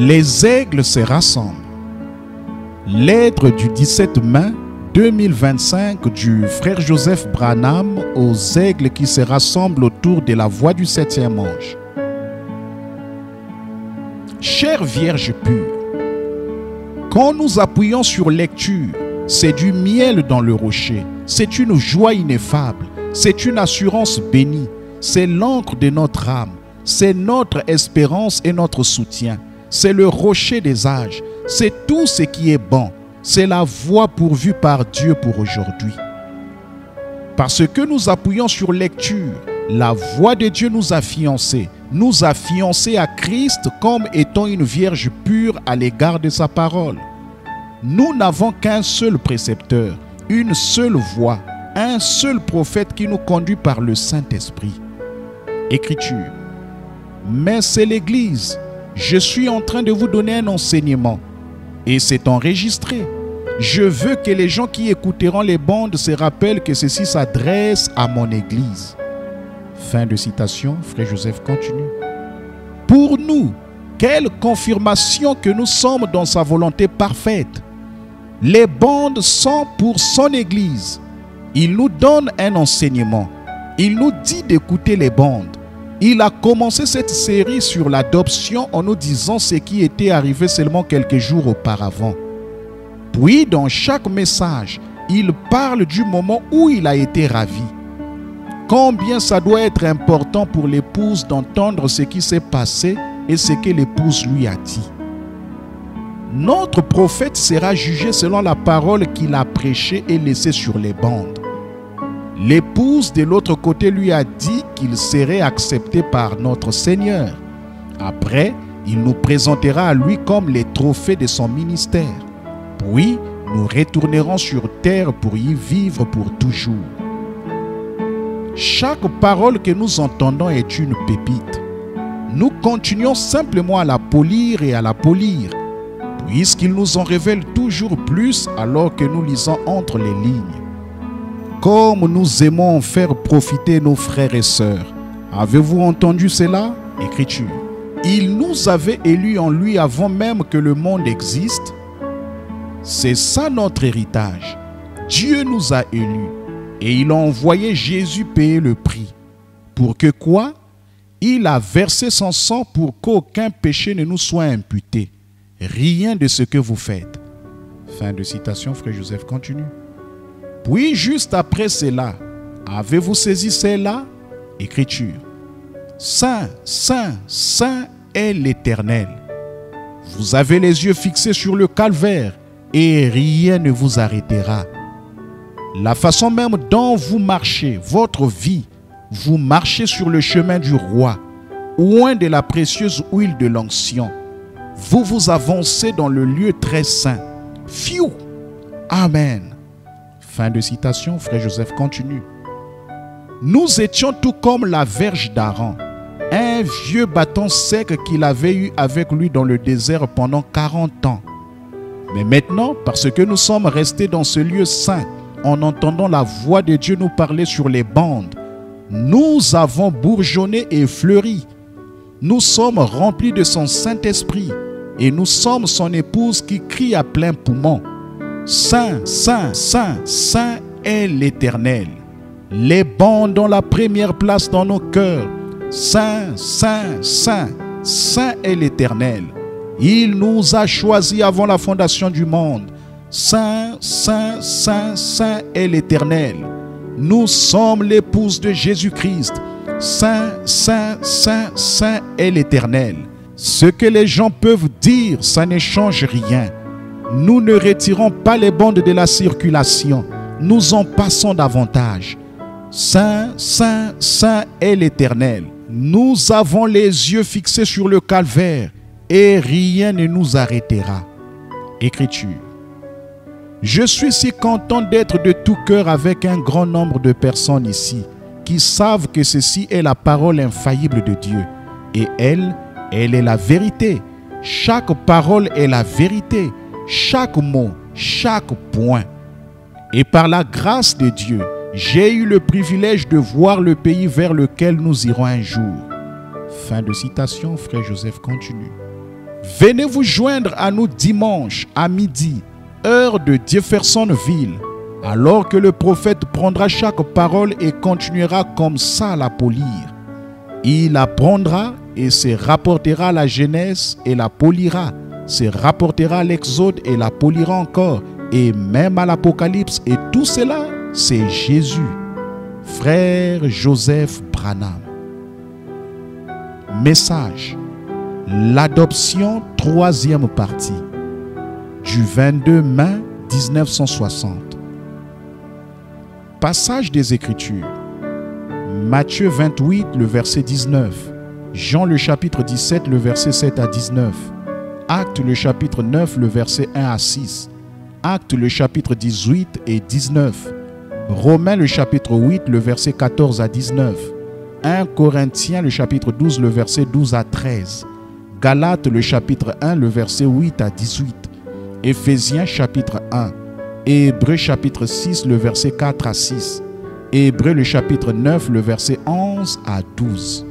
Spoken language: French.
Les aigles se rassemblent. Lettre du 17 mai 2025 du frère Joseph Branham aux aigles qui se rassemblent autour de la voie du 7e ange. Chère Vierge pure, quand nous appuyons sur lecture, c'est du miel dans le rocher, c'est une joie ineffable, c'est une assurance bénie, c'est l'encre de notre âme, c'est notre espérance et notre soutien, c'est le rocher des âges, c'est tout ce qui est bon, c'est la voie pourvue par Dieu pour aujourd'hui. Parce que nous appuyons sur lecture, la voix de Dieu nous a fiancés à Christ comme étant une vierge pure à l'égard de sa parole. Nous n'avons qu'un seul précepteur, une seule voix, un seul prophète qui nous conduit par le Saint-Esprit. Écriture. Mais c'est l'Église. Je suis en train de vous donner un enseignement et c'est enregistré. Je veux que les gens qui écouteront les bandes se rappellent que ceci s'adresse à mon Église. Fin de citation, frère Joseph continue. Pour nous, quelle confirmation que nous sommes dans sa volonté parfaite. Les bandes sont pour son Église. Il nous donne un enseignement. Il nous dit d'écouter les bandes. Il a commencé cette série sur l'adoption en nous disant ce qui était arrivé seulement quelques jours auparavant. Puis, dans chaque message, il parle du moment où il a été ravi. Combien ça doit être important pour l'épouse d'entendre ce qui s'est passé et ce que l'épouse lui a dit. Notre prophète sera jugé selon la parole qu'il a prêchée et laissée sur les bandes. L'épouse de l'autre côté lui a dit qu'il serait accepté par notre Seigneur. Après, il nous présentera à lui comme les trophées de son ministère. Puis, nous retournerons sur terre pour y vivre pour toujours. Chaque parole que nous entendons est une pépite. Nous continuons simplement à la polir et à la polir, puisqu'il nous en révèle toujours plus alors que nous lisons entre les lignes. Comme nous aimons faire profiter nos frères et sœurs. Avez-vous entendu cela? Écriture. Il nous avait élus en lui avant même que le monde existe. C'est ça notre héritage. Dieu nous a élus et il a envoyé Jésus payer le prix. Pour que quoi? Il a versé son sang pour qu'aucun péché ne nous soit imputé. Rien de ce que vous faites. Fin de citation, frère Joseph continue. Puis juste après cela, avez-vous saisi cela? Écriture. Saint, Saint, Saint est l'Éternel. Vous avez les yeux fixés sur le calvaire et rien ne vous arrêtera. La façon même dont vous marchez, votre vie, vous marchez sur le chemin du roi, loin de la précieuse huile de l'onction. Vous vous avancez dans le lieu très saint. Fiou! Amen. Fin de citation, frère Joseph continue. Nous étions tout comme la verge d'Aaron, un vieux bâton sec qu'il avait eu avec lui dans le désert pendant 40 ans. Mais maintenant, parce que nous sommes restés dans ce lieu saint, en entendant la voix de Dieu nous parler sur les bandes, nous avons bourgeonné et fleuri. Nous sommes remplis de son Saint-Esprit et nous sommes son épouse qui crie à plein poumon. Saint, Saint, Saint, Saint est l'Éternel. Les bandes ont la première place dans nos cœurs. Saint, Saint, Saint, Saint est l'Éternel. Il nous a choisis avant la fondation du monde. Saint, Saint, Saint, Saint est l'Éternel. Nous sommes l'épouse de Jésus-Christ. Saint, Saint, Saint, Saint est l'Éternel. Ce que les gens peuvent dire, ça ne change rien. Nous ne retirons pas les bandes de la circulation. Nous en passons davantage. Saint, Saint, Saint est l'Éternel. Nous avons les yeux fixés sur le calvaire et rien ne nous arrêtera. Écriture. Je suis si content d'être de tout cœur avec un grand nombre de personnes ici qui savent que ceci est la parole infaillible de Dieu. Et elle est la vérité. Chaque parole est la vérité. Chaque mot, chaque point. Et par la grâce de Dieu, j'ai eu le privilège de voir le pays vers lequel nous irons un jour. Fin de citation, frère Joseph continue. Venez vous joindre à nous dimanche à midi, heure de Jeffersonville, alors que le prophète prendra chaque parole et continuera comme ça à la polir. Il apprendra et se rapportera la Genèse et la polira, se rapportera l'Exode et la polira encore, et même à l'Apocalypse, et tout cela, c'est Jésus, frère Joseph Branham. Message: l'adoption, troisième partie, du 22 mai 1960. Passage des Écritures: Matthieu 28, le verset 19, Jean le chapitre 17, le verset 7 à 19, Actes le chapitre 9, le verset 1 à 6, Actes le chapitre 18 et 19, Romains le chapitre 8, le verset 14 à 19, 1 Corinthiens le chapitre 12, le verset 12 à 13, Galates le chapitre 1, le verset 8 à 18, Éphésiens chapitre 1, Hébreux chapitre 6, le verset 4 à 6, Hébreux le chapitre 9, le verset 11 à 12.